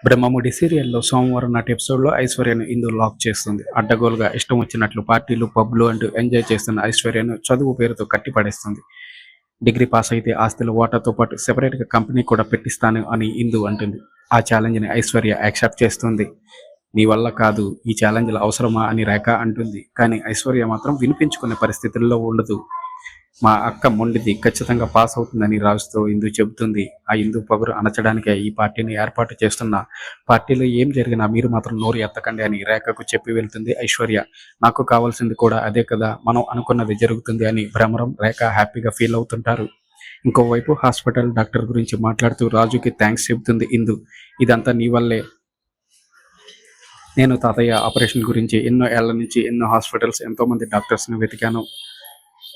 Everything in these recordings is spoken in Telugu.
బ్రహ్మముడి సీరియల్‌లో సోమవారం నాటి ఎపిసోడ్‌లో ఐశ్వర్యను ఇందు లాక్ చేస్తుంది. అడ్డగోలుగా ఇష్టం వచ్చినట్లు పార్టీలు, పబ్‌లు అంటూ ఎంజాయ్ చేస్తున్న ఐశ్వర్యను చదువు పేరుతో కట్టిపడేస్తుంది. డిగ్రీ పాస్ అయితే ఆస్తుల వాటాతో పాటు సెపరేట్‌గా కంపెనీ కూడా పెట్టిస్తాను అని ఇందు అంటుంది. ఆ ఛాలెంజ్‌ని ఐశ్వర్య యాక్సెప్ట్ చేస్తుంది. నీ వల్ల కాదు, ఈ ఛాలెంజ్‌లు అవసరమా అని రేఖ అంటుంది. కానీ ఐశ్వర్య మాత్రం వినిపించుకునే పరిస్థితుల్లో ఉండదు. మా అక్క మొండిది, ఖచ్చితంగా పాస్ అవుతుందని రాజుతో ఇందు చెబుతుంది. ఆ ఇందు పొగరు అణచడానికే ఈ పార్టీని ఏర్పాటు చేస్తున్నా. పార్టీలో ఏం జరిగినా మీరు మాత్రం నోరు ఎత్తకండి అని రేఖకు చెప్పి వెళ్తుంది ఐశ్వర్య. నాకు కావాల్సింది కూడా అదే కదా, మనం అనుకున్నది జరుగుతుంది అని భ్రమరం, రేఖ హ్యాపీగా ఫీల్ అవుతుంటారు. ఇంకోవైపు హాస్పిటల్ డాక్టర్ గురించి మాట్లాడుతూ రాజుకి థ్యాంక్స్ చెబుతుంది ఇందు. ఇదంతా నీ వల్లే. నేను తాతయ్య ఆపరేషన్ గురించి ఎన్నో ఏళ్ల నుంచి ఎన్నో హాస్పిటల్స్, ఎంతో మంది డాక్టర్స్ని వెతికాను.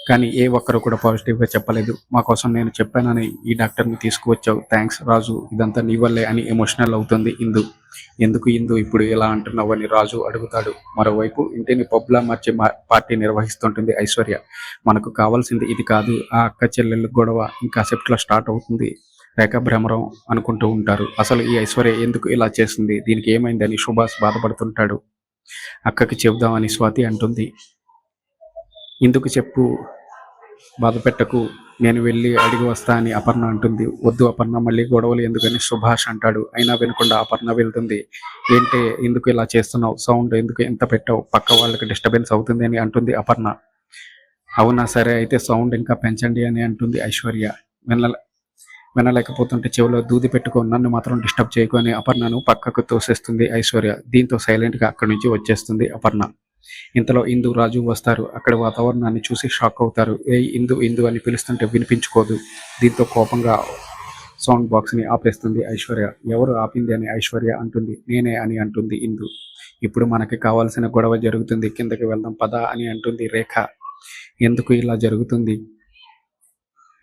కానీ ఏ ఒక్కరు కూడా పాజిటివ్‌గా చెప్పలేదు. మా కోసం నేను చెప్పానని ఈ డాక్టర్‌ని తీసుకువచ్చావు. థాంక్స్ రాజు. ఇదంతా నీ వల్లే అని ఎమోషనల్ అవుతుంది ఇందు. ఎందుకు ఇందు ఇప్పుడు ఇలా అంటున్నావు అని రాజు అడుగుతాడు. మరోవైపు ఇంటిని పబ్‌లా మార్చి పార్టీ నిర్వహిస్తుంటుంది ఐశ్వర్య. మనకు కావాల్సింది ఇది కాదు. ఆ అక్క చెల్లెళ్ళ గొడవ ఇంకాసేపట్లో స్టార్ట్ అవుతుంది. రేఖ భ్రమరం అనుకుంటూ ఉంటారు. అసలు ఈ ఐశ్వర్య ఎందుకు ఇలా చేసింది? దీనికి ఏమైందని సుభాష్ బాధపడుతుంటాడు. అక్కకి చెబుదామని స్వాతి అంటుంది. ఇందుకు చెప్పు, బాధపెట్టకు, నేను వెళ్ళి అడిగి వస్తా అని అపర్ణ అంటుంది. వద్దు అపర్ణ, మళ్ళీ గొడవలు ఎందుకని సుభాష్ అంటాడు. అయినా వినకుండా అపర్ణ వెళ్తుంది. ఏంటి ఎందుకు ఇలా చేస్తున్నావు? సౌండ్ ఎందుకు ఎంత పెట్టావు? పక్క వాళ్ళకి డిస్టర్బెన్స్ అవుతుంది అని అంటుంది అపర్ణ. అవునా, సరే అయితే సౌండ్ ఇంకా పెంచండి అని అంటుంది ఐశ్వర్య. వినలేకపోతుంటే చెవిలో దూది పెట్టుకో, నన్ను మాత్రం డిస్టర్బ్ చేయకు అని అపర్ణను పక్కకు తోసేస్తుంది ఐశ్వర్య. దీంతో సైలెంట్గా అక్కడి నుంచి వచ్చేస్తుంది అపర్ణ. ఇంతలో ఇందు, రాజు వస్తారు. అక్కడి వాతావరణాన్ని చూసి షాక్ అవుతారు. ఏయ్ ఇందు, ఇందు అని పిలుస్తుంటే వినిపించుకోదు. దీంతో కోపంగా సౌండ్ బాక్స్ని ఆపేస్తుంది ఐశ్వర్య. ఎవరు ఆపింది అని ఐశ్వర్య అంటుంది. నేనే అని అంటుంది ఇందు. ఇప్పుడు మనకి కావాల్సిన గొడవ జరుగుతుంది, కిందకి వెళ్దాం పద అని అంటుంది రేఖ. ఎందుకు ఇలా జరుగుతుంది?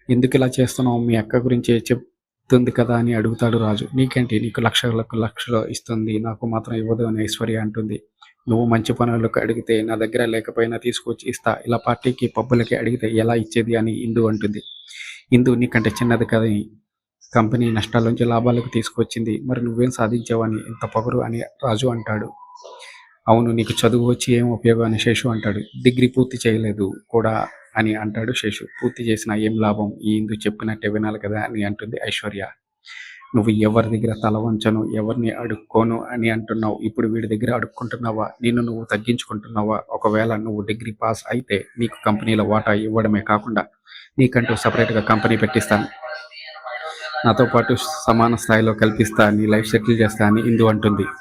ఎందుకు ఇలా చేస్తున్నావు? మీ అక్క గురించి చెప్తుంది కదా అని అడుగుతాడు రాజు. నీకేంటి, నీకు లక్షలకు లక్షలు ఇస్తుంది, నాకు మాత్రం ఇవ్వదు అని ఐశ్వర్య అంటుంది. నువ్వు మంచి పనులకు అడిగితే నా దగ్గర లేకపోయినా తీసుకొచ్చి ఇస్తా, ఇలా పార్టీకి పబ్బులకి అడిగితే ఎలా ఇచ్చేది అని ఇందు అంటుంది. ఇందు నీకంటే చిన్నది కదా, కంపెనీ నష్టాల నుంచి లాభాలకు తీసుకొచ్చింది, మరి నువ్వేం సాధించావని ఇంత పొగరు అని రాజు అంటాడు. అవును, నీకు చదువు వచ్చి ఏం ఉపయోగం అని శేషు అంటాడు. డిగ్రీ పూర్తి చేయలేదు కూడా అని అంటాడు శేషు. పూర్తి చేసిన ఏం లాభం, ఈ ఇందు చెప్పినట్టే వినాలి కదా అని అంటుంది ఐశ్వర్య. నువ్వు ఎవరి దగ్గర తల వంచను, ఎవరిని అడుక్కోను అని అంటున్నావు. ఇప్పుడు వీడి దగ్గర అడుక్కుంటున్నావా? నిన్ను నువ్వు తగ్గించుకుంటున్నావా? ఒకవేళ నువ్వు డిగ్రీ పాస్ అయితే నీకు కంపెనీలో వాటా ఇవ్వడమే కాకుండా నీకంటూ సపరేట్గా కంపెనీ పెట్టిస్తాను, నాతో పాటు సమాన స్థాయిలో కల్పిస్తా, నీ లైఫ్ సెటిల్ చేస్తా అని ఇందు అంటుంది.